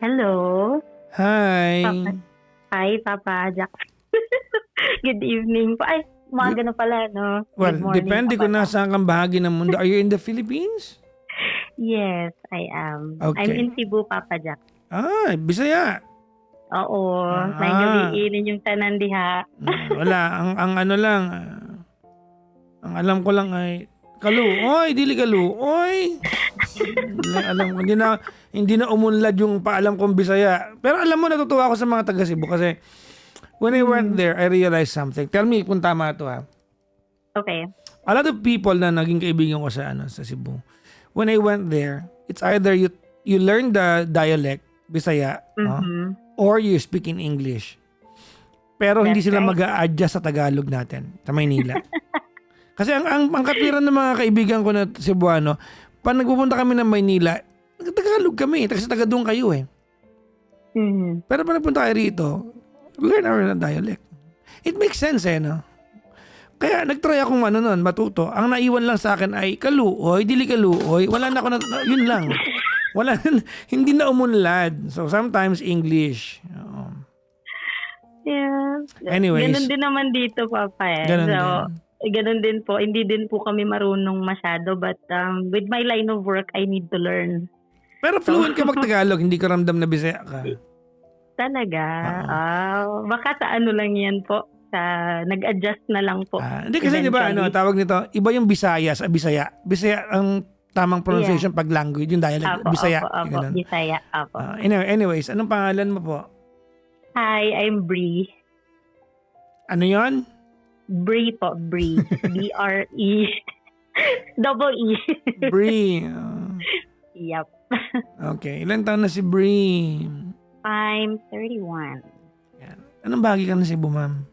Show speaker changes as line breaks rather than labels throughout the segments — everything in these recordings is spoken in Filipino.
Hello. Papa
Hi.
hi, Papa Jack. Good evening po. Ay,
Good,
umaga na pala, no?
well,
Good morning,
depende
Papa
kung
Jack.
nasaan kang bahagi ng mundo. Are you in the Philippines?
Yes, I am. I'm
Okay.
in Cebu, Papa Jack.
Bisaya.
Oo,
Ah,
naingabiinin yung tanan diha.
wala. Ang ano lang, ang alam ko lang ay, kaluoy, dili kaluoy. Alam ko, hindi na umunlad yung paalam kong Bisaya. Pero alam mo, natutuwa ako sa mga taga Cebu kasi when I went
Mm,
there, I realized something. Tell me kung tama to ha.
okay.
A lot of people na naging kaibigan ko sa Cebu, when I went there, it's either you learn the dialect, Bisaya,
Mhm.
or you speak in English. Pero hindi
That's
sila
right.
mag-a-adjust sa Tagalog natin, sa Maynila. Kasi ang katwiran ng mga kaibigan ko na Cebuano, pag nagpupunta kami ng Maynila, Tagalog kami, kasi taga doon kayo eh.
Mhm.
Pero pag nagpunta kayo rito, learn our dialect. It makes sense eh, no? Kaya nagtry akong matuto. Ang naiwan lang sa akin ay kaluoy, dili kaluoy. Wala na ako yun lang. Wala hindi na umunlad. So sometimes English.
Yeah. Ganun
Anyways,
din naman dito, Papa, eh.
ganun din.
So, ganun din po. Hindi din po kami marunong masyado, but with my line of work, I need to learn.
Pero
So,
fluent ka mag-Tagalog, hindi ko ramdam na Bisaya ka.
talaga?
Oo.
Baka sa ano lang yan po, sa nag-adjust na lang po
Hindi kasi 'di ba
eventually.
tawag nito, iba yung Bisaya sa Bisaya. Bisaya ang tamang
Yeah.
pronunciation pag language, yung dialect,
Apo,
Bisaya,
opo, opo.
ganun.
Bisaya, apo.
Anyways, anong pangalan mo po?
Hi, I'm Bree.
Ano 'yon?
Bree po, Bree. B-R-E. Double E.
Bree.
Yep.
Okay, ilang taon na si Bree?
I'm 31.
Yan. Anong bahagi ka na Cebu, ma'am?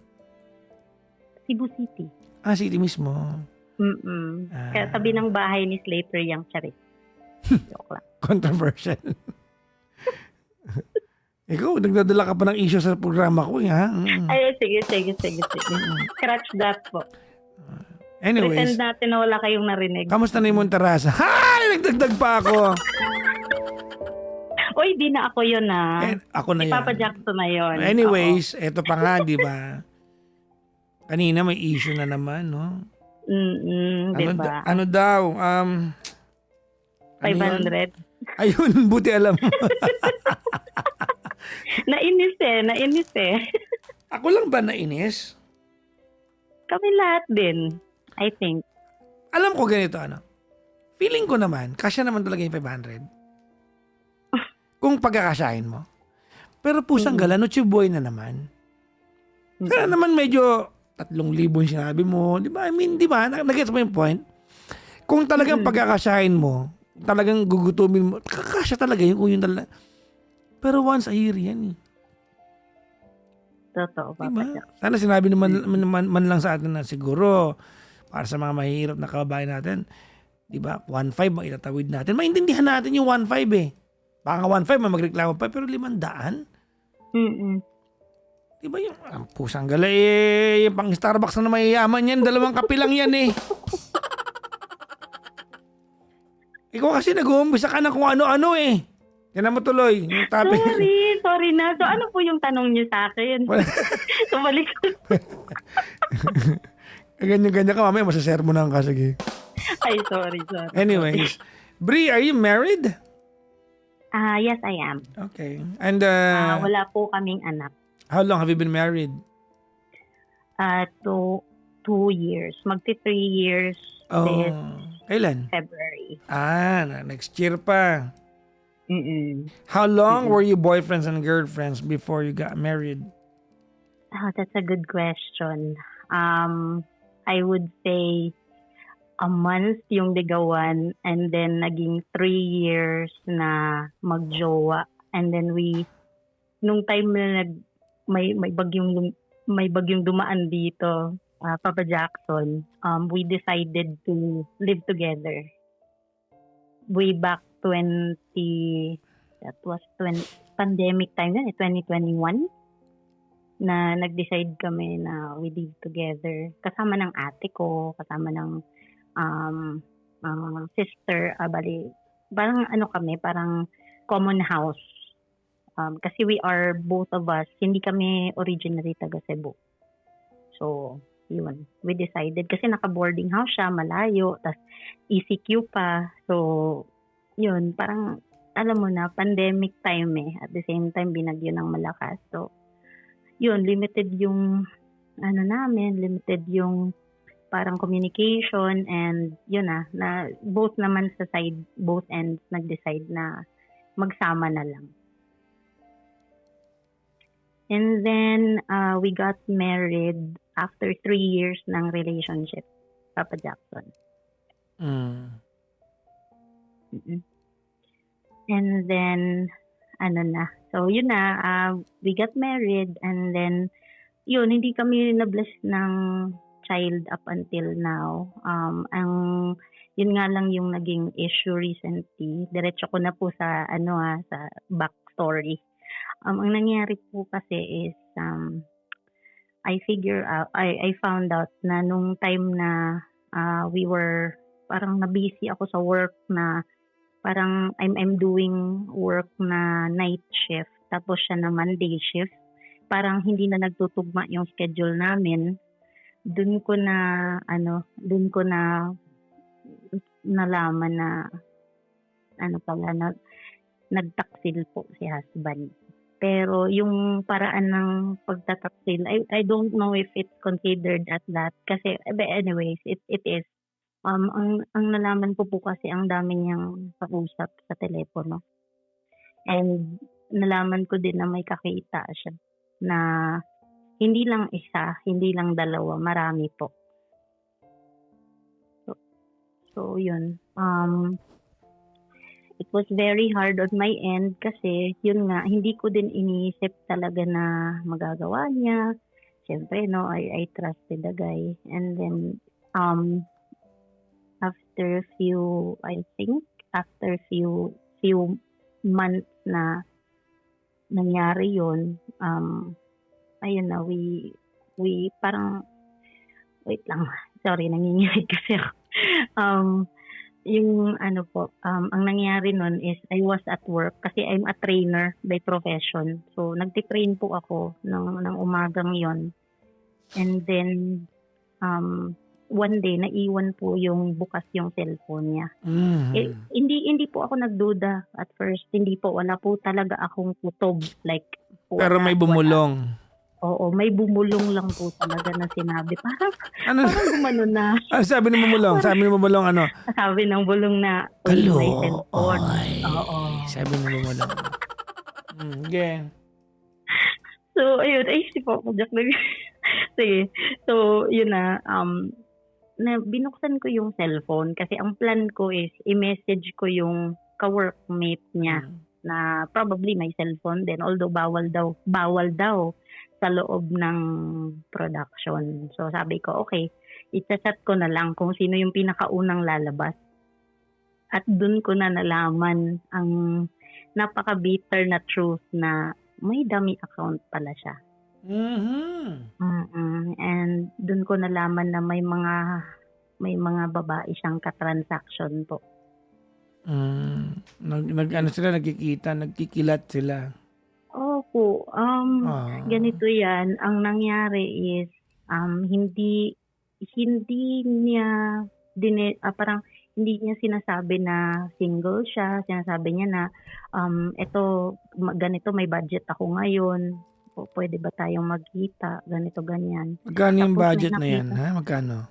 Cebu City.
City mismo.
Mm-mm. Kaya
Ah,
tabi ng bahay ni Slater yung charit. Joke lang.
controversial. Ikaw, nagdadala ka pa ng issue sa programa ko, ha?
Ay, sige. Scratch that po. Pretend
Anyways,
natin na wala kayong narinig.
kamusta na yung Monterrasa? Hay! Nagdagdag pa ako.
Uy, di na ako yun
Ako na
Si
yan.
Papa Jackson na yun.
Anyways, eto pa nga, di ba? Kanina may issue na naman, no?
Di ba?
Ano daw? Ano yun?
500.
Ayun, buti alam mo.
Nainis eh.
Ako lang ba nainis?
Kami lahat din, I think.
Alam ko ganito, feeling ko naman, kasya naman talaga yung 500. Kung pagkakasyahin mo. Pero pusang gala, no chiboy na naman. Kaya naman medyo 3,000 yung sinabi mo. Di ba? I mean, di ba? Nag-gets mo yung point? Kung talagang pagkakasyahin mo, talagang gugutumin mo, kakasya talaga yun kung yun talaga. Pero once a year yan eh.
Totoo,
Di
Papa
ba?
Jack.
Sana sinabi naman man lang sa atin na siguro, para sa mga mahihirap na kababayan natin, di ba? 1.5 ang itatawid natin. Maintindihan natin yung 1.5 eh. Baka nga 1.5 magreklamo pa, pero 500?
Mm-mm.
Di ba yung pusang gala yung pang Starbucks na mayayaman yan, 2 kape lang yan eh. Ikaw kasi nag-uumpisa ka na kung ano-ano eh. Yan mo tuloy, yung topic.
Sorry na. So, ano po yung tanong niyo sa akin? Tumalik ko.
Ganyan-ganyan ka, mamaya masasermonan ka, sige.
Ay, sorry.
Anyways, Bree, are you married?
Yes, I am.
Okay. And
Wala po kaming anak.
how long have you been married?
2 years. Magti 3 years this
Kailan?
February.
Next year pa.
Mm-mm.
How long were you boyfriends and girlfriends before you got married?
That's a good question. I would say a month yung ligawan and then naging 3 years na magjowa. And then nung time na may bagyong dumaan dito, Papa Jackson, we decided to live together. Way back pandemic time na 2021 na nag-decide kami na we live together kasama ng ate ko, kasama ng sister, parang ano kami, parang common house Kasi we are both of us, hindi kami originally taga Cebu. So, yun. We decided, kasi naka-boarding house siya, malayo, tas ECQ pa. So, yun, parang, alam mo na, pandemic time eh. At the same time, binagyo ng malakas. So, yun, limited yung, limited yung parang communication, and yun na both naman sa side, both ends, nag-decide na magsama na lang. And then, we got married after 3 years ng relationship, Papa Jackson.
Mm.
Mm-mm. And then, so yun na, we got married, and then, yun, hindi kami na-bless ng child up until now. Yun nga lang yung naging issue recently. Diretso ko na po sa, sa backstory. Ang nangyari po kasi is, I found out na nung time na we were, parang na-busy ako sa work na, parang I'm doing work na night shift, tapos siya naman day shift. Parang hindi na nagtutugma yung schedule namin. Doon ko na nalaman na, nagtaksil po si husband. Pero yung paraan ng pagtataksil, I don't know if it's considered as that. Kasi, anyways, it is. Ang nalaman ko po kasi, ang dami niyang kausap sa telepono. And nalaman ko din na may kakita siya. Na hindi lang isa, hindi lang dalawa, marami po. So yun. It was very hard on my end kasi yun nga, hindi ko din iniisip talaga na magagawa niya. Siyempre, I trusted the guy. And then, after few months na nangyari yun, ayun na, we parang, wait lang, sorry, nanginginig kasi ako. Yung ang nangyari nun is I was at work kasi I'm a trainer by profession. So, nagtitrain po ako ng umagang yon. And then, one day, naiwan po yung bukas yung cellphone niya.
Mm.
Hindi po ako nagduda at first. Hindi po, wala po talaga akong kutob. Like,
Pero may bumulong.
Oo, may bumulong lang po talaga na sinabi. Parang gumano na.
Ano sabi ng bumulong? Sabi ng bumulong ano?
Sabi ng bulong na,
Hello,
may cellphone.
oy.
Oo.
Sabi ng bumulong. Okay.
So, ayun. Ay, si Papa Jack. Sige. So, yun na. Na binuksan ko yung cellphone kasi ang plan ko is i-message ko yung ka-workmate niya na probably may cellphone din. Although bawal daw sa loob ng production. So, sabi ko, okay, i-chat ko na lang kung sino yung pinakaunang lalabas. At dun ko na nalaman ang napaka-bitter na truth na may dummy account pala siya. And dun ko nalaman na may mga babae siyang katransaction po.
Nagkikilat sila.
Opo. Ganito yan. Ang nangyari is, hindi niya, parang hindi niya sinasabi na single siya. Sinasabi niya na, ganito, may budget ako ngayon. O, pwede ba tayong magkita? Ganito, ganyan.
Magkano yung budget na yan? Ha? Magkano?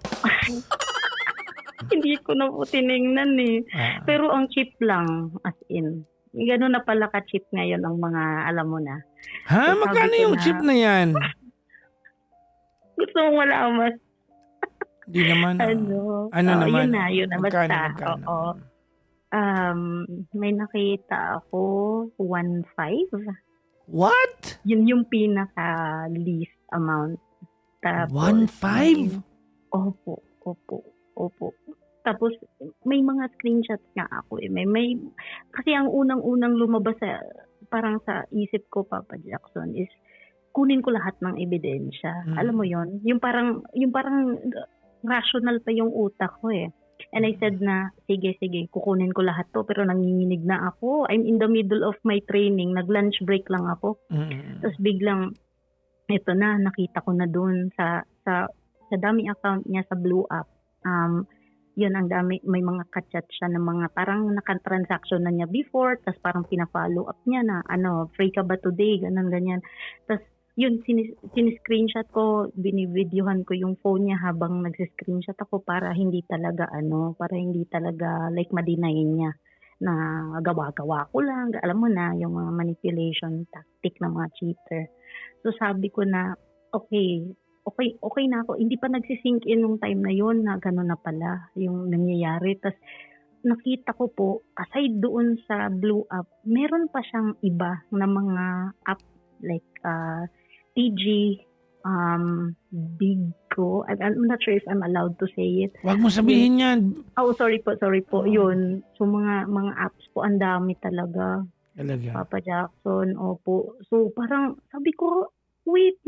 Hindi ko na po tinignan eh. Pero ang cheap lang, as in. Gano'n na pala ka-cheap ngayon ang mga, alam mo na.
Ha?
So,
magkano yung cheap na yan?
Gusto mong malaman?
Di naman. Ano naman?
Yun na. Basta.
Magkano?
Oo. May nakita ako 1.5.
What?
Yun yung pinaka-least amount. Tapos,
1.5?
Opo. Tapos, may mga screenshots nga ako eh. May, kasi ang unang-unang lumabas parang sa isip ko, Papa Jackson, is kunin ko lahat ng ebidensya. Alam mo yon, yung parang rational pa yung utak ko eh. And I said na, sige, kukunin ko lahat to, pero nanginginig na ako. I'm in the middle of my training, nag-lunch break lang ako. Tapos biglang, ito na, nakita ko na dun sa dami account niya sa Blue App. Yun, ang dami, may mga kachat siya ng mga parang nakatransaction na niya before, tapos parang pina-follow up niya na, free ka ba today, ganyan. Tapos, yun, siniscreenshot ko, binivideohan ko yung phone niya habang nagsiscreenshot ako para hindi talaga, like madinayin niya na gawa-gawa ko lang. Alam mo na, yung mga manipulation tactic ng mga cheater. So, sabi ko na, okay na ako. Hindi pa nagsisink in nung time na yun na gano'n na pala yung nangyayari. Tapos nakita ko po, aside doon sa Blue App, meron pa siyang iba na mga app like TG, Bigo. I'm not sure if I'm allowed to say it.
Wag mo sabihin yan.
Oh, sorry po. Yun. So mga apps po, ang dami talaga.
Talaga.
Papa Jackson, opo. So parang sabi ko, wait,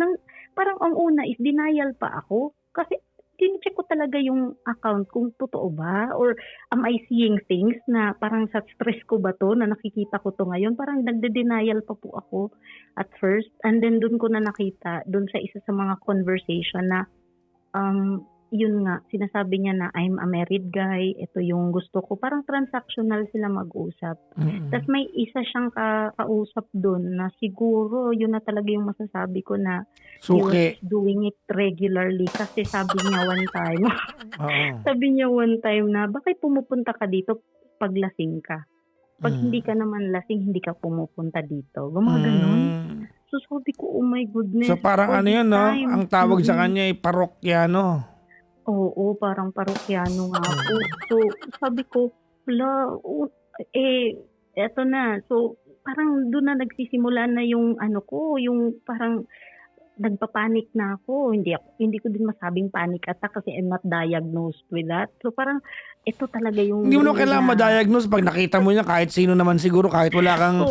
parang ang una is denial pa ako. Kasi tinicheck ko talaga yung account kung totoo ba or am I seeing things na parang sa stress ko ba to na nakikita ko to ngayon. Parang nagde-denial pa po ako at first. And then dun ko na nakita, dun sa isa sa mga conversation na yun nga, sinasabi niya na I'm a married guy, ito yung gusto ko. Parang transactional sila mag-usap. Tapos may isa siyang kausap doon na siguro yun na talaga yung masasabi ko na he was doing it regularly kasi sabi niya one time, na bakit pumupunta ka dito pag lasing ka? Pag hindi ka naman lasing, hindi ka pumupunta dito. Gumaganon. So sabi ko, oh my goodness.
So parang ano yun, no? Ang tawag sa kanya ay parokyano.
Oo, parang parokyano nga po. So, sabi ko, eto na. So, parang doon na nagsisimula na yung yung parang nagpapanik na ako. Hindi ko din masabing panic attack kasi I'm not diagnosed with that. So, parang ito talaga yung...
Hindi mo kailangan ma-diagnose pag nakita mo yan, kahit sino naman siguro, kahit wala kang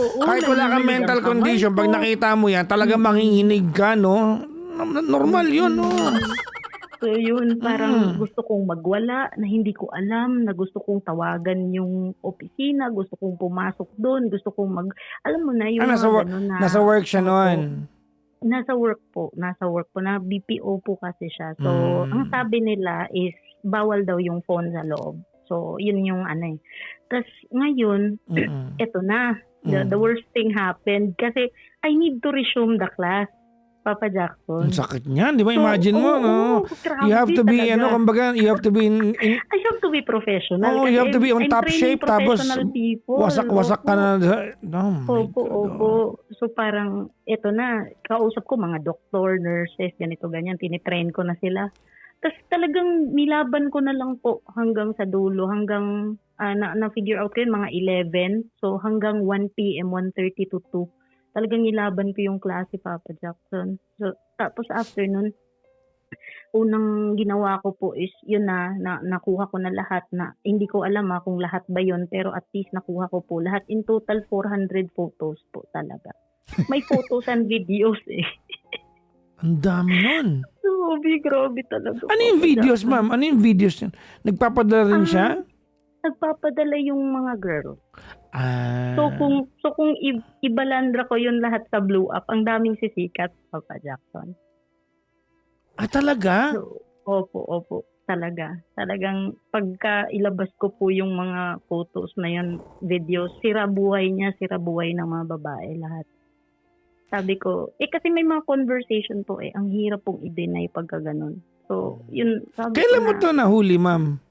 mental condition, pag nakita mo yan, talaga manginginig ka, no? Normal yun, no?
So yun, parang gusto kong magwala na hindi ko alam, na gusto kong tawagan yung opisina, gusto kong pumasok doon, gusto kong alam mo na yung gano'n na...
Nasa work siya noon?
Nasa work po, na BPO po kasi siya. So, ang sabi nila is bawal daw yung phone sa loob. So, yun yung Tapos ngayon, eto na, the worst thing happened kasi I need to resume the class. Papa Jackson.
Ang sakit niyan, di ba? Imagine mo, no? You have to be, kumbaga, you have to be
I have to be professional.
You have to be on top shape, tapos wasak-wasak ka na.
Opo. So parang, eto na, kausap ko mga doktor, nurses, ganito, ganyan, tinitrain ko na sila. Tapos talagang nilaban ko na lang po hanggang sa dulo, hanggang, na-figure out ko yun, mga 11. So hanggang 1 p.m., 1:30 to 2. Talagang nilaban ko yung klase, Papa Jackson. So, tapos after nun, unang ginawa ko po is, yun na nakuha ko na lahat na, hindi ko alam kung lahat ba yun, pero at least nakuha ko po lahat. In total, 400 photos po talaga. May photos and videos eh.
Ang dami nun.
Grabe talaga.
Ano yung videos, ma'am? Ano yung videos yun? Nagpapadala rin siya?
Nagpapadala yung mga girls. So kung ibalandra ko yun lahat sa Blue App, ang daming sisikat, Papa Jackson.
Talaga?
So, opo, talaga. Talagang pagka ilabas ko po yung mga photos na yun, videos, sira buhay ng mga babae lahat. Sabi ko, kasi may mga conversation po ang hirap pong i-deny pagka ganun. So, yun, sabi
kailan mo to nahuli, ma'am?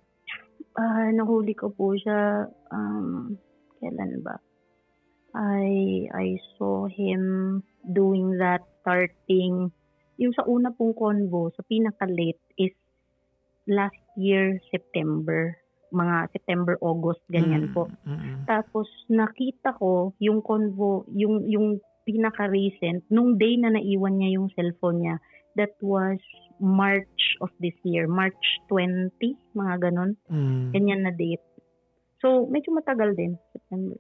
Nahuli ko po siya, kailan ba? I saw him doing that starting, yung sa una pong convo, sa pinaka-late is last year, September. Mga September, August, ganyan po. Tapos nakita ko yung convo, yung pinaka-recent, nung day na naiwan niya yung cellphone niya, that was March of this year, March 20, mga ganon. Ganyan na date. So, medyo matagal din. September,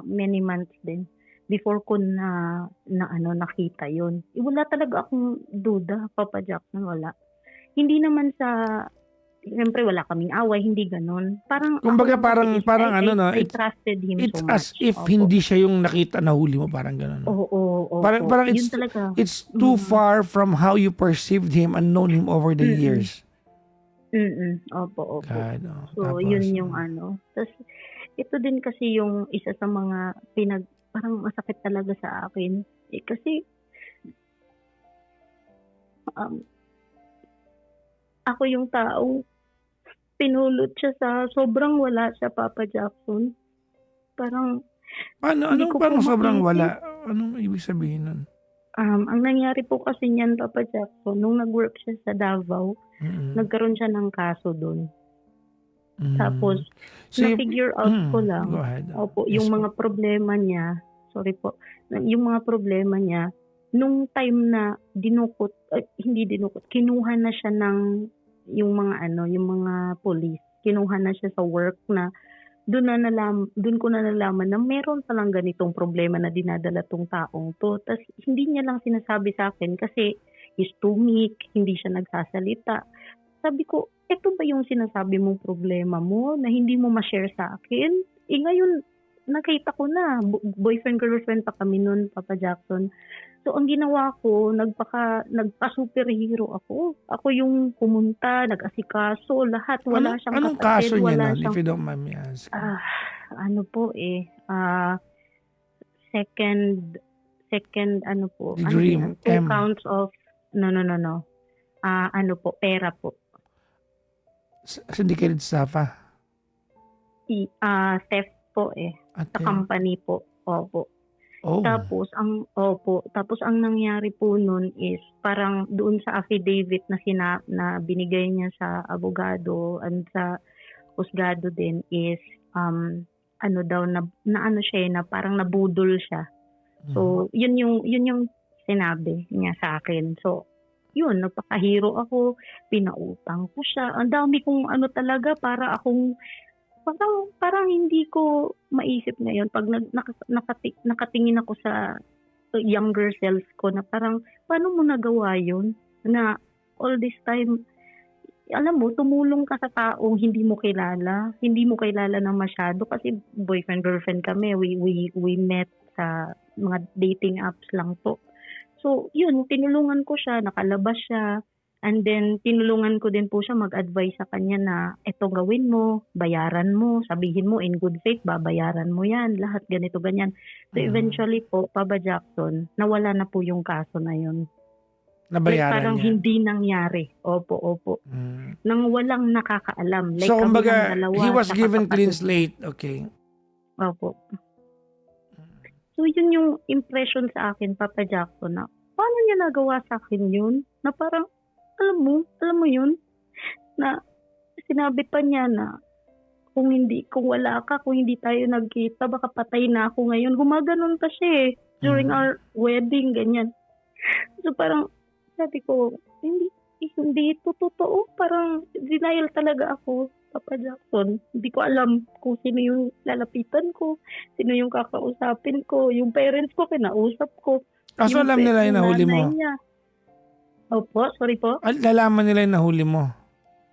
many months din. Before ko nakita yun. Wala talaga akong duda, Papa Jackson, wala. Hindi naman sa siyempre wala kaming away, hindi gano'n. Parang ako
Kumbaga
lang kasi
parang ano, no,
I trusted him
it's
so
as
much.
if
Opo.
hindi siya yung nakita na huli mo, parang gano'n, no?
Oo,
Parang
opo. Yun talaga.
it's too far from how you perceived him and known him over the
Mm.
years.
Opo.
God, oh.
So,
Tapos,
yun yung ano. Tas ito din kasi yung isa sa mga parang masakit talaga sa akin. Kasi um, ako yung taong pinulot siya sa sobrang wala siya, Papa Jackson. Parang hindi ko po
parang sobrang
maisip.
wala? Anong ibig sabihin nun?
Ang nangyari po kasi niyan, Papa Jackson, nung nag-work siya sa Davao, nagkaroon siya ng kaso doon. Tapos, na-figure out ko lang,
go ahead.
opo,
Yes
yung
po.
mga problema niya, yung mga problema niya, nung time na kinuha na siya ng yung mga police, kinuha na siya sa work na doon ko na nalaman na meron palang ganitong problema na dinadala tong taong to. Tas hindi niya lang sinasabi sa akin kasi he's too meek, hindi siya nagsasalita. Sabi ko, eto ba yung sinasabi mong problema mo na hindi mo ma-share sa akin? Ngayon, nakita ko na, boyfriend-girlfriend pa kami noon, Papa Jackson. So, ang ginawa ko, nagpa-superhero ako. Ako yung pumunta, nag-asikaso, lahat. Wala siyang
Anong
kapatid,
kaso niya
wala
nun, if
siyang,
you don't mind me asking?
ano po second, ano po,
Degree,
ano yan, 2
M.
counts of, no. Ano po, pera po.
Syndicated Safa.
Theft po sa company po. Opo.
Oh.
Tapos ang nangyari po nun is parang doon sa affidavit na binigay niya sa abogado and sa husgado din is ano daw na ano siya na parang nabudol siya. So yun yung sinabi niya sa akin. So yun, nagpakahiro ako, pinautang ko siya. Ang dami kong ano talaga para akong parang hindi ko maisip ngayon pag nakatingin ako sa younger self ko na parang paano mo nagawa yun na all this time, alam mo, tumulong ka sa taong hindi mo kilala na masyado kasi boyfriend girlfriend kami, we met sa mga dating apps lang po. So yun, tinulungan ko siya, nakalabas siya. And then, tinulungan ko din po siya mag-advise sa kanya na eto gawin mo, bayaran mo, sabihin mo in good faith, babayaran mo yan, lahat ganito, ganyan. So, eventually po, Papa Jackson, nawala na po yung kaso na yun.
Nabayaran
parang
niya?
Hindi nangyari. Opo. Nang walang nakakaalam. Like,
so, kumbaga,
dalawa,
he was
saka
given clean
kapatid.
slate. Okay.
Opo. So, yun yung impression sa akin, Papa Jackson, na paano niya nagawa sa akin yun? Na parang, alam mo yun, na sinabi pa niya na kung wala ka, kung hindi tayo nagkita, baka patay na ako ngayon. Gumaganon pa siya during our wedding, ganyan. So parang sabi ko, hindi ito totoo. Parang denial talaga ako, Papa Jackson. Hindi ko alam kung sino yung lalapitan ko, sino yung kakausapin ko, yung parents ko, kinausap ko.
So alam nila yung nahuli mo?
Niya. Opo, sorry po.
Lalaman nila yung nahuli mo?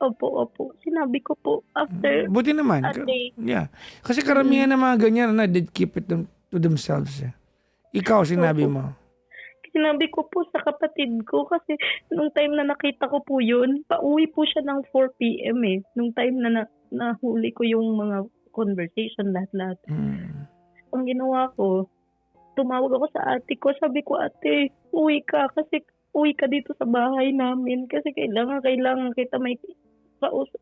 Opo. Sinabi ko po after
buti naman. Yeah. Kasi karamihan ng mga ganyan did keep it to themselves. Ikaw, sinabi mo?
Sinabi ko po sa kapatid ko kasi nung time na nakita ko po yun, pauwi po siya ng 4 p.m. Nung time na nahuli ko yung mga conversation, lahat-lahat. Ang ginawa ko, tumawag ako sa ate ko. Sabi ko, ate, uwi ka dito sa bahay namin kasi kailangan kita may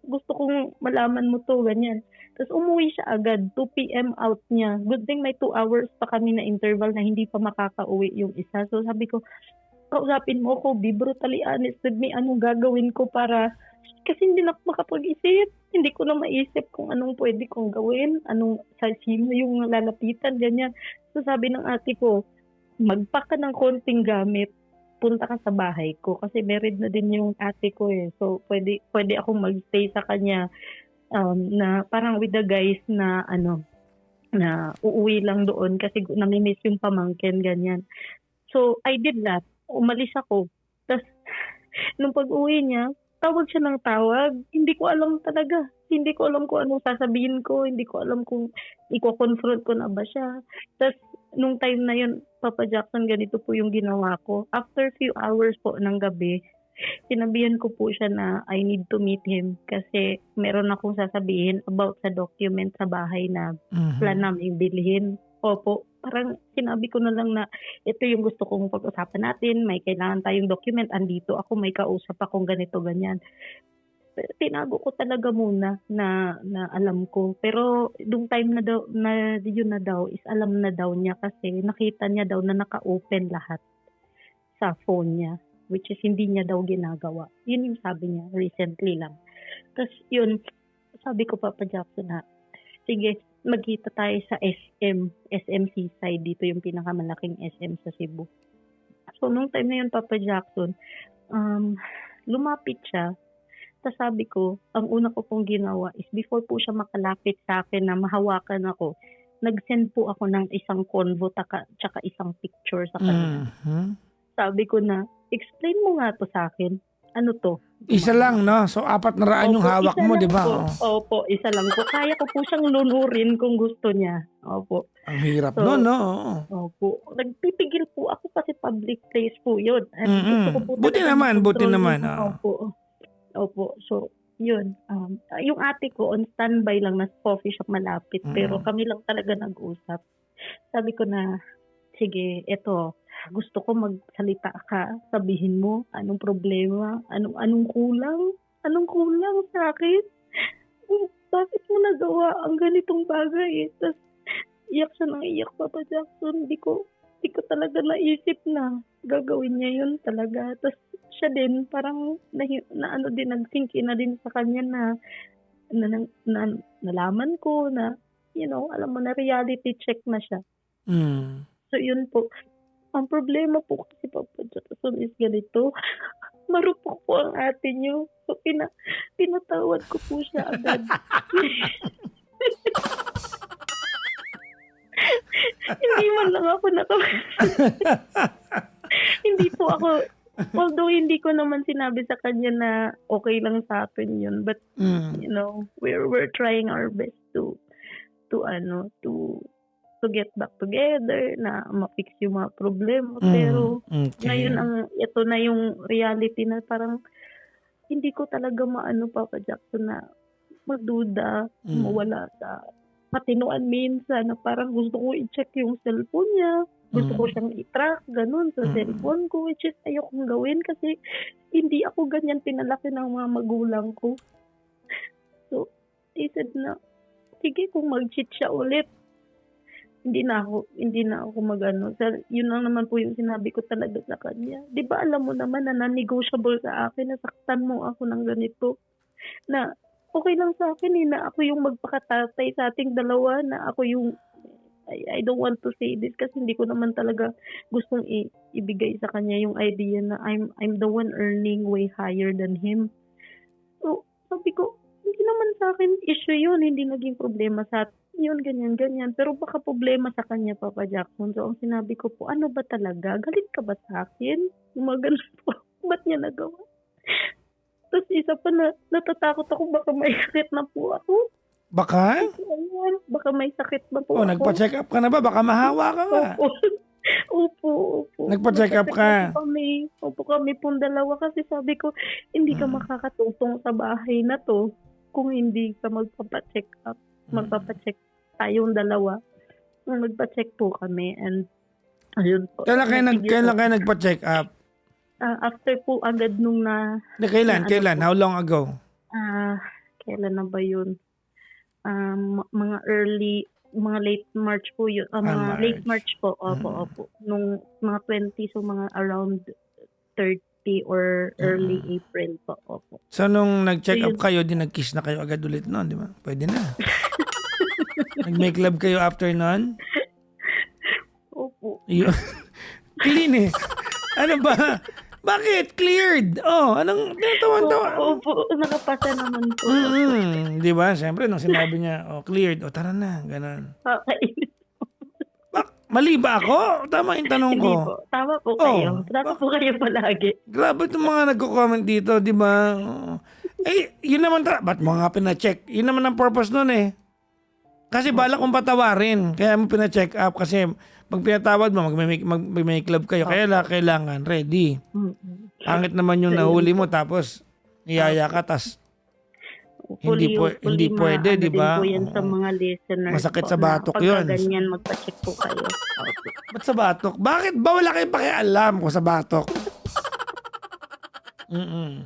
gusto kong malaman mo to, ganyan. Tapos umuwi siya agad, 2 p.m. out niya. Good thing may 2 hours pa kami na interval na hindi pa makakauwi yung isa. So sabi ko, kausapin mo ako, be brutally honest with me, anong gagawin ko para, kasi hindi na ako makapag-isip. Hindi ko na maisip kung anong pwede kong gawin, sino yung lalapitan, ganyan. So sabi ng ate ko, magpack ka ng konting gamit, punta ka sa bahay ko kasi married na din yung ate ko So pwede akong magstay sa kanya na parang with the guys na na uuwi lang doon kasi nami-miss yung pamangkin, ganyan. So I did that. Umalis ako. Tapos nung pag-uwi niya, tawag siya ng tawag. Hindi ko alam talaga. Hindi ko alam kung anong sasabihin ko. Hindi ko alam kung iko-confront ko na ba siya. Tapos, nung time na yun, Papa Jackson, ganito po yung ginawa ko. After few hours po ng gabi, sinabihan ko po siya na I need to meet him kasi meron akong sasabihin about sa document sa bahay na plan namin bilhin. Opo, parang sinabi ko na lang na ito yung gusto kong pag-usapan natin, may kailangan tayong document, andito ako, may kausap akong ganito, ganyan. Pero tinago ko talaga muna na alam ko. Pero yung time na daw, na yun na daw, is alam na daw niya kasi nakita niya daw na naka-open lahat sa phone niya, which is hindi niya daw ginagawa. Yun yung sabi niya, recently lang. Tapos yun, sabi ko Papa Jackson na, sige, magkita tayo sa SM Seaside. Dito yung pinakamalaking SM sa Cebu. So, nung time na yun, Papa Jackson, lumapit siya. Tapos sabi ko, ang una ko pong ginawa is before po siya makalapit sa akin na mahawakan ako, nag-send po ako ng isang convo tsaka isang picture sa kanya. Sabi ko na, explain mo nga to sa akin. Ano to?
Isa lang, no? So, 400 yung hawak mo, di ba?
Opo, isa lang po. Kaya ko po siyang lunurin kung gusto niya. Opo.
Ang hirap nun, no?
Opo. Nagpipigil po ako kasi public place po yun. Gusto ko po
Buti naman.
Opo. So, yun. Yung ate ko, on standby lang, nasa coffee shop malapit. Pero kami lang talaga nag-usap. Sabi ko na, sige, eto, gusto ko magsalita ka, sabihin mo anong problema, anong kulang sa akin. Bakit mo nagawa ang ganitong bagay? Tapos iyak siya ng iyak, Papa Jackson. Hindi ko talaga naisip na gagawin niya yun talaga. Tapos siya din parang nag-sink in na din sa kanya na nalaman ko na, alam mo na, reality check na siya. So yun po. Ang problema po kasi Papa Jackson is ganito. Marupok po ang ate niyo. So pinatawad ko po siya agad. Hindi man lang ako Hindi po ako, although hindi ko naman sinabi sa kanya na okay lang sa akin yun. But, we're trying our best to get back together, na ma-fix yung mga problema. Pero ngayon ito na yung reality na parang hindi ko talaga maano, Papa Jackson, na magduda, mawala sa patinuan minsan na parang gusto ko i-check yung cellphone niya. Gusto ko siyang i-track, ganun, sa cellphone ko, which is ayokong gawin kasi hindi ako ganyan pinalaki ng mga magulang ko. So, they said na, sige, kung mag-cheat siya ulit, hindi na ako magano. Yun lang naman po yung sinabi ko talaga sa kanya. Di ba alam mo naman na non-negotiable sa akin, nasaktan mo ako ng ganito. Na okay lang sa akin na ako yung magpakatatay sa ating dalawa, na ako yung, I don't want to say this kasi hindi ko naman talaga gustong ibigay sa kanya yung idea na I'm the one earning way higher than him. So, sabi ko, hindi naman sa akin issue yun, hindi naging problema sa yun, ganyan. Pero baka problema sa kanya, Papa Jackson. So, ang sinabi ko po, ano ba talaga? Galit ka ba sa akin? Yung mga ganun po. Ba't niya nagawa? Tapos isa pa na, natatakot ako, baka may sakit na po ako.
Baka?
Baka may sakit na po ako.
Nagpa-check up ka na ba? Baka mahawa ka nga.
Opo.
Nagpa-check up ka?
Opo, kami pong dalawa kasi sabi ko, hindi ka makakatutong sa bahay na to kung hindi ka magpapacheck up. Magpapacheck tayong dalawa. Magpa-check po kami, and ayun po.
Kailan kayo nagpa-check up?
After po agad nung
Kailan? How long ago?
Kailan na ba yun? Mga late March po yun. Mga late March po. Opo. Nung mga 20, so mga around 30 or early April po. Opo.
So, nung nag-check up kayo, di nag-kiss na kayo agad ulit noon, di ba? Pwede na. Nag-make love kayo after noon?
Opo.
Clean eh. Ano ba? Bakit? Cleared. Anong tinatawa-tawa?
Opo, nakapasa naman po.
Di ba? Siyempre, nung sinabi niya, cleared. Tara na. Ganon.
Kakainis.
Mali ba ako? Tama yung tanong ko.
Hindi po. Tama po
Oh,
kayo. Tama po kayo palagi.
grabe itong mga nagko-comment dito, di ba? Eh, yun naman, ba't mo nga pina-check? Yun naman ang purpose nun eh. Kasi bala kong patawarin. Kaya mo pina-check up kasi pag pinatawad mo, mag-make love kayo. Kaya kailangan ready.
Mm-mm.
Pangit naman yung
So,
nahuli
yun
mo tapos niyaya ka tas hindi
hopefully
pwede, di
din
ba?
po yan sa
Oo.
mga listeners
Masakit
po
sa
na
batok
pagka
yun.
ganyan, magpa-check po kayo. Opo.
Ba't sa batok? Bakit ba wala kayong pakialam kung sa batok? Mm-mm.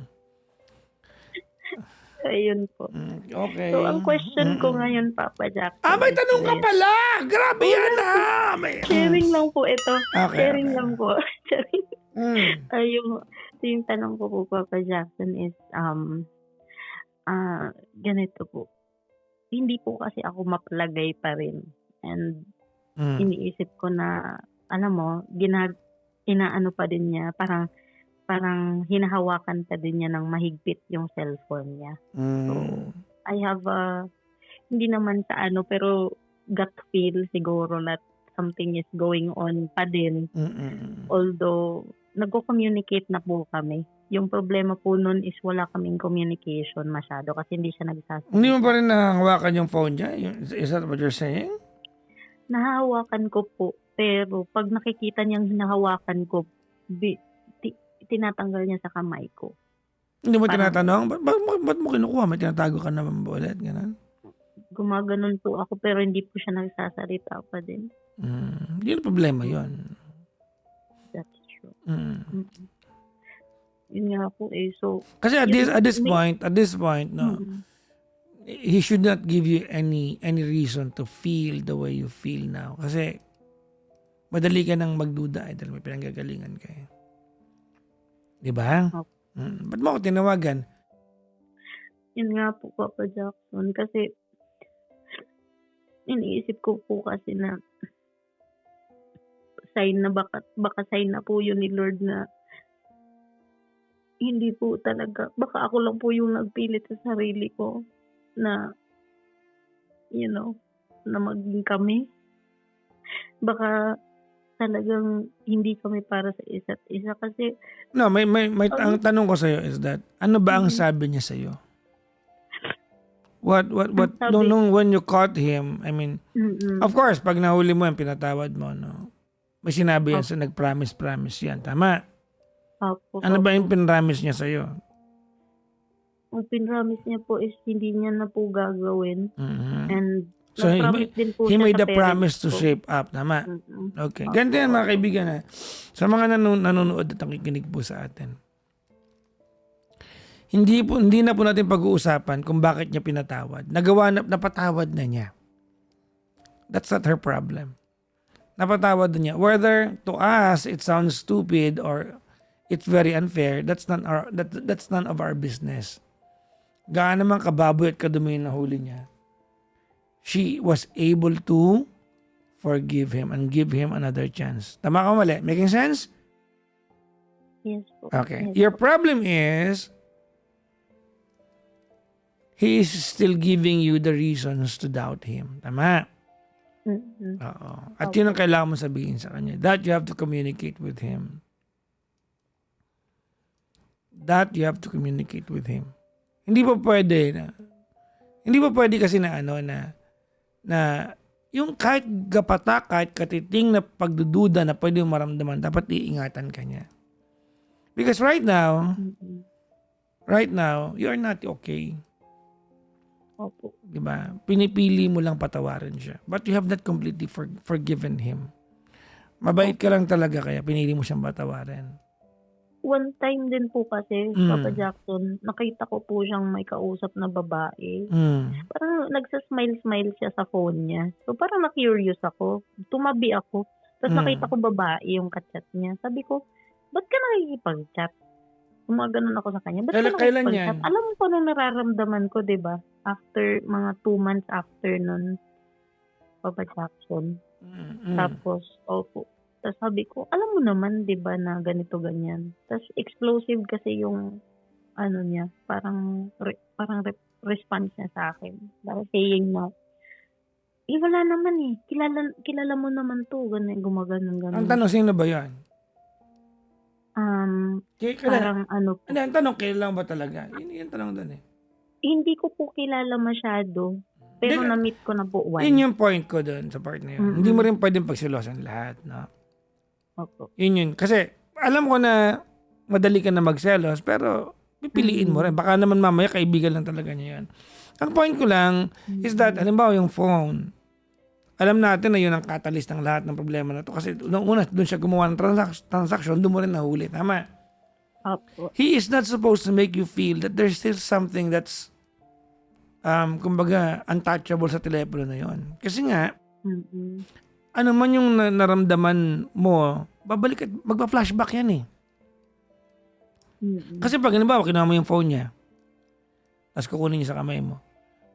Ayun po.
Okay.
So, ang question ko ngayon, Papa Jackson,
May
is
tanong ka
this.
pala! Grabe yan
Sharing lang po ito.
Okay,
Sharing
okay.
lang po. Sharing.
Mm.
Yung tanong ko po, Papa Jackson, is, ganito po. Hindi po kasi ako mapalagay pa rin. And iniisip ko na, alam mo, inaano pa din niya, parang hinahawakan pa din niya ng mahigpit yung cellphone niya. So, I have hindi naman sa pero gut feel siguro that something is going on pa din. Although, nagko-communicate na po kami. Yung problema po nun is wala kaming communication masyado kasi hindi siya nagsasalita.
Hindi mo pa rin nahawakan yung phone niya? Is that what you're saying?
Nahawakan ko po. Pero pag nakikita niyang hinahawakan ko, tinatanggal niya sa kamay ko.
Hindi mo tinatanong? Ba't mo kinukuha? May tinatago ka naman ba ulit? Ganun?
Gumaganon po ako pero hindi po siya nagsasalita pa din.
Hindi na problema yun.
That's true. Yun nga po So,
kasi at this point, no, he should not give you any reason to feel the way you feel now. Kasi madali ka nang magduda dahil may pinanggagalingan ka eh. Di ba? Ba't mo ako tinawagan?
Yun nga po, Papa Jackson. Kasi, iniisip ko po kasi na sign na baka sign na po yun ni Lord na hindi po talaga, baka ako lang po yung nagpilit sa sarili ko na, na maging kami. Baka talagang hindi kami para sa isa't isa kasi
No, may ang tanong ko sa'yo is that, ano ba ang sabi niya sa'yo? What nung when you caught him, I mean, of course, pag nahuli mo yan, pinatawad mo, no? May sinabi yan sa nag-promise yan, tama? Ano ba yung pinramis niya sa'yo?
Ang pinramis niya po is hindi niya na po gagawin. And
so he made a promise to shape up, tama? Okay. Ganito yan mga kaibigan na. Sa mga nanonood at nakikinig po sa atin. Hindi na po natin pag-uusapan kung bakit niya pinatawad. Napatawad na niya. That's not her problem. Napatawad na niya. Whether to us it sounds stupid or it's very unfair, that's none of our business. Gaano naman kababoy at kadumi na huli niya. She was able to forgive him and give him another chance. Tama ka mali? Making sense?
Yes po.
Okay.
Yes,
Your problem is he is still giving you the reasons to doubt him. Tama? Oo. At yun ang kailangan mo sabihin sa kanya. That you have to communicate with him. Hindi pa pwede kasi na yung kahit gapata, kahit katiting na pagdududa na pwede yung maramdaman, dapat iingatan ka niya. Because right now, you are not okay.
Opo.
Diba? Pinipili mo lang patawarin siya. But you have not completely forgiven him. Mabait ka lang talaga kaya pinili mo siyang patawarin.
One time din po kasi, Papa Jackson, nakita ko po siyang may kausap na babae. Parang nagsasmile-smile siya sa phone niya. So parang na-curious ako. Tumabi ako. Tapos nakita ko babae yung kachat niya. Sabi ko, ba't ka nakikipag-chat? Gumaganon ako sa kanya. Ba't ka
Kailan
nakikipag-chat?
yan?
Alam mo kung ano nararamdaman ko, diba? After mga 2 months after nun, Papa Jackson. Tapos, opo. Tapos sabi ko, alam mo naman, di ba, na ganito, ganyan. Tapos explosive kasi yung, niya, parang response niya sa akin. Parang saying na, Wala naman eh. Kilala mo naman 'to, ganun,
Ang
gumaganon-ganon.
tanong, sino ba yan?
Parang ano po,
Hindi, ang tanong, kailan ba talaga? Yun yung tanong doon eh.
hindi ko po kilala masyado, pero
Hindi,
na-meet ko na po
yun
once.
yung point ko doon sa part na yun. Hindi mo rin pwedeng pagsilosan lahat, no?
Opo.
Yun. Kasi, alam ko na madali ka na magselos, pero pipiliin mo rin. Baka naman mamaya kaibigan lang talaga niya yan. Ang point ko lang is that, halimbawa yung phone, alam natin na yun ang catalyst ng lahat ng problema na to. Kasi una, doon siya gumawa ng transaction, doon mo rin nahuli. Tama.
Opo.
He is not supposed to make you feel that there's still something that's kumbaga untouchable sa telepono na yon. Kasi nga,
Mm.
ano man yung naramdaman mo, babalik at magpa-flashback yan eh.
Mm.
Kasi pag halimbawa, kinuha mo yung phone niya, tapos kukunin niya sa kamay mo,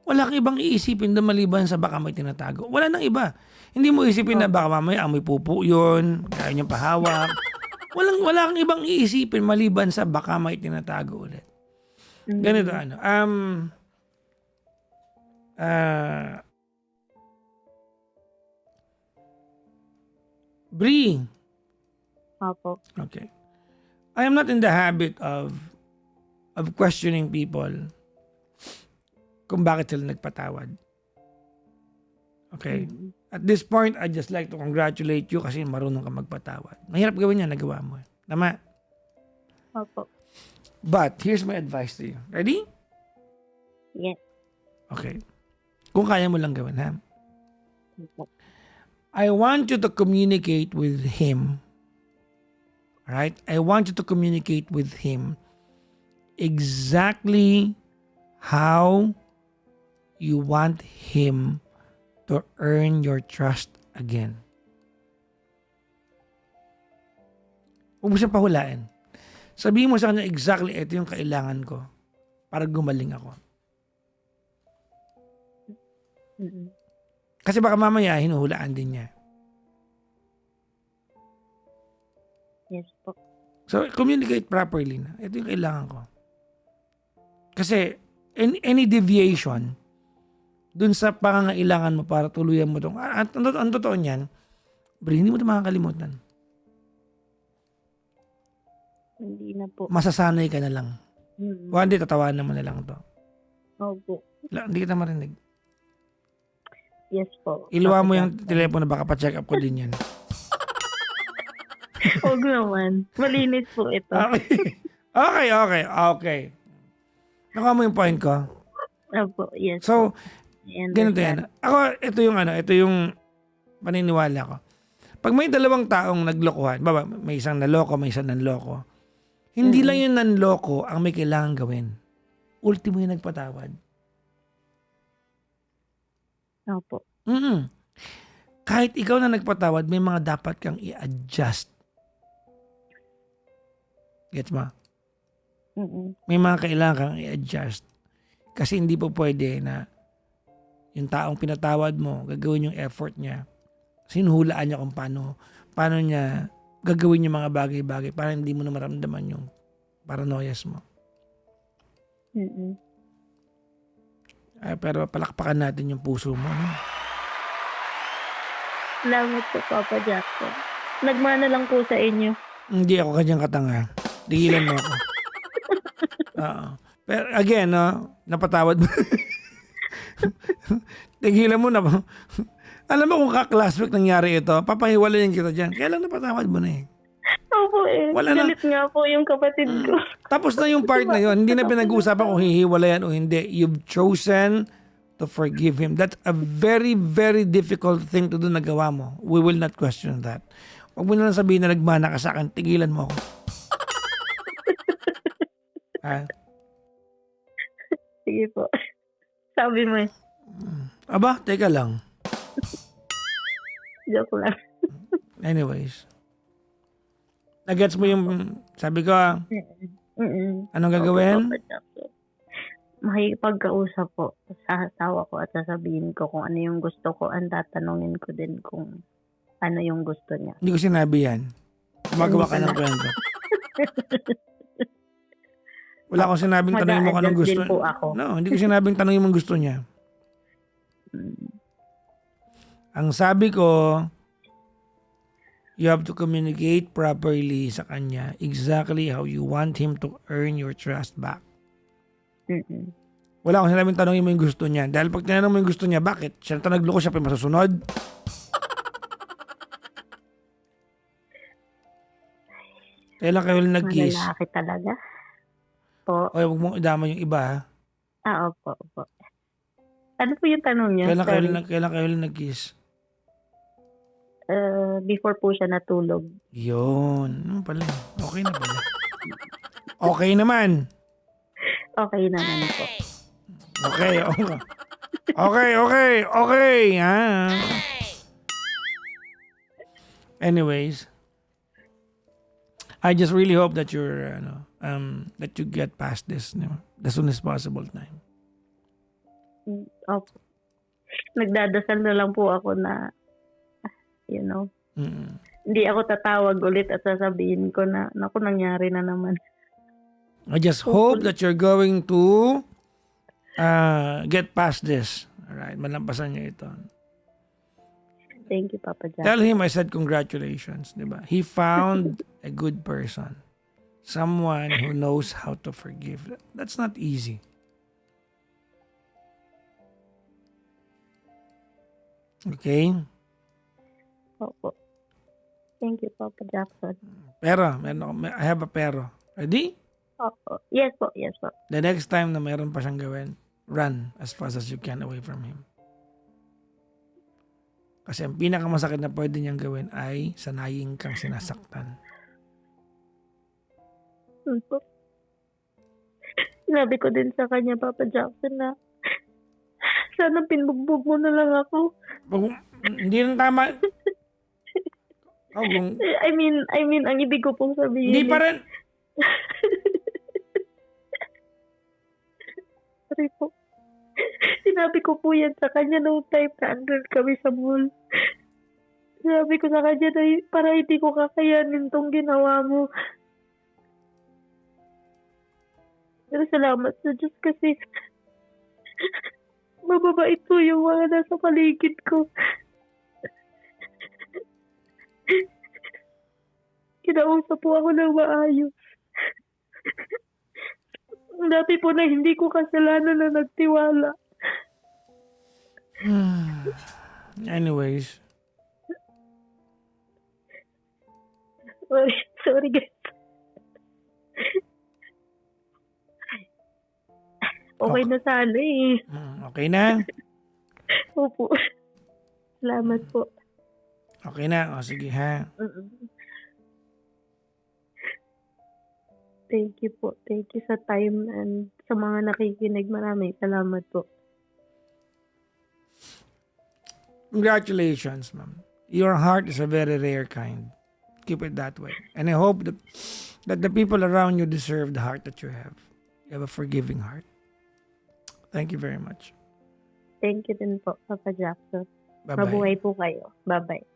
wala kang ibang iisipin doon maliban sa baka may tinatago. Wala nang iba. Hindi mo isipin na baka mamaya amoy pupo yun, kaya niyang pahawak. Wala kang ibang iisipin maliban sa baka may tinatago ulit. Ganito ano. Bree.
Opo.
Okay. I am not in the habit of questioning people kung bakit sila nagpatawad. Okay? At this point, I just like to congratulate you kasi marunong ka magpatawad. Mahirap gawin yan, nagawa mo. Tama?
Opo.
But, here's my advice to you. Ready?
Yes.
Okay. Kung kaya mo lang gawin, ha?
Opo.
I want you to communicate with him. Alright? I want you to communicate with him exactly how you want him to earn your trust again. Huwag mo siyang pahulain. Sabihin mo sa kanya exactly ito yung kailangan ko para gumaling ako.
Mm.
Kasi baka mamaya hinuhulaan din niya.
Yes po.
So, communicate properly na. Ito yung kailangan ko. Kasi, any deviation dun sa pangangailangan mo para tuluyan mo itong, ang totoo niyan, bro, hindi mo ito makakalimutan.
Hindi na po.
Masasanay ka na lang. One day, tatawanan mo na lang ito.
Opo.
Hindi kita marinig.
Yes po.
Iluwa mo yung telepono, baka pa-check up ko din yan.
Huwag naman. Malinis po ito.
Okay. Nakuha mo yung point ko.
Opo, yes.
So,
I
ganito
understand.
yan. Ako, ito yung paniniwala ko. Pag may dalawang taong naglokohan, may isang naloko, may isang nanloko, hindi lang yung nanloko ang may kailangan gawin. Ultimo yung nagpatawad.
Opo.
Kahit ikaw na nagpatawad, may mga dapat kang i-adjust. Gets mo? May mga kailangan kang i-adjust. Kasi hindi po pwede na yung taong pinatawad mo, gagawin yung effort niya. Sinuhulaan niya kung paano niya gagawin yung mga bagay-bagay para hindi mo na maramdaman yung paranoias mo. Pero palakpakan natin yung puso mo. No?
Salamat po, Papa Jackson. Nagmana lang po sa inyo.
Hindi ako kanyang katanga. Tigilan mo ako. Oo. Pero again, no, napatawad mo. Tigilan mo na. Alam mo kung ka-classwork nangyari ito, papahiwalayin kita dyan. Kaya lang napatawad mo na eh.
Opo eh. Galit nga po yung kapatid ko.
Tapos na yung part na yun. Hindi na pinag-uusapan kung hihiwalayan o hindi. You've chosen to forgive him. That's a very, very difficult thing to do na gawa mo. We will not question that. Huwag mo na lang sabihin na nagmana ka sa akin. Tigilan mo ako. Ha?
Sige po. Sabi mo eh.
Aba, teka lang.
Joke lang.
Anyways. Nagets mo yung sabi ko, anong gagawin?
Opo, Papa Jackson. Makikipagkausap po sa asawa ko at sasabihin ko kung ano yung gusto ko. Ang tatanungin ko din kung ano yung gusto niya.
Hindi ko sinabi yan. Gumagawa ka ng kwento. Wala akong sinabing tanongin mo kung anong gusto.
Mag-a-adjust din po ako.
No, hindi ko sinabing tanongin mo gusto niya. Ang sabi ko, you have to communicate properly sa kanya exactly how you want him to earn your trust back.
Mm-mm.
Wala akong sinabing tanongin mo yung gusto niya. Dahil pag tinanong mo yung gusto niya, bakit? Siya na nagloko, siya pa yung masusunod. Kailan kayo ulit nag-kiss?
Malalaki talaga. Po.
O huwag mong idama yung iba, ha?
Opo, opo. Ano po yung tanong niya?
Kailan kayo ulit nag-kiss?
Before po siya natulog.
Yun. Ano pala? Okay na pala. Okay naman.
Okay naman po.
Okay. Okay. Ha? Anyways, I just really hope that that you get past this, the soonest possible time.
Opo. Nagdadasal na lang po ako na,
Mm.
hindi ako tatawag ulit at sasabihin ko na, naku, nangyari na naman.
I just hope that you're going to get past this. Alright, malampasan niyo ito.
Thank you, Papa Jack.
Tell him I said congratulations, di ba? He found a good person. Someone who knows how to forgive. That's not easy. Okay?
Opo. Thank you, Papa Jackson.
Pero, I have a pero. Ready?
Opo. Yes po.
The next time na meron pa siyang gawin, run as fast as you can away from him. Kasi ang pinakamasakit na pwede niyang gawin ay sanayin kang sinasaktan.
Opo. Sinabi ko din sa kanya, Papa Jackson, na sana pinugbog mo na lang ako.
Hindi na tama.
I mean, ang ibig ko pong sabihin.
Hindi pa rin.
Sorry po. Sinabi ko po yan sa kanya noong time na andun kami sa mall. Sabi ko sa kanya na para hindi ko kakayanin tong ginawa mo. Pero salamat sa Diyos kasi mababait po yung mga nasa paligid ko. Kinausap po ako ng maayos. Dati po na hindi ko kasalanan na nagtiwala.
Anyways.
Sorry guys. Okay na sana eh.
Okay na?
Opo. Salamat po.
Okay na. O sige ha.
Thank you po. Thank you sa time and sa mga nakikinig. Maraming salamat po.
Congratulations, ma'am. Your heart is a very rare kind. Keep it that way. And I hope that the people around you deserve the heart that you have. You have a forgiving heart. Thank you very much.
Thank you din po, Papa Jackson.
Bye-bye.
Mabuhay po kayo. Bye-bye.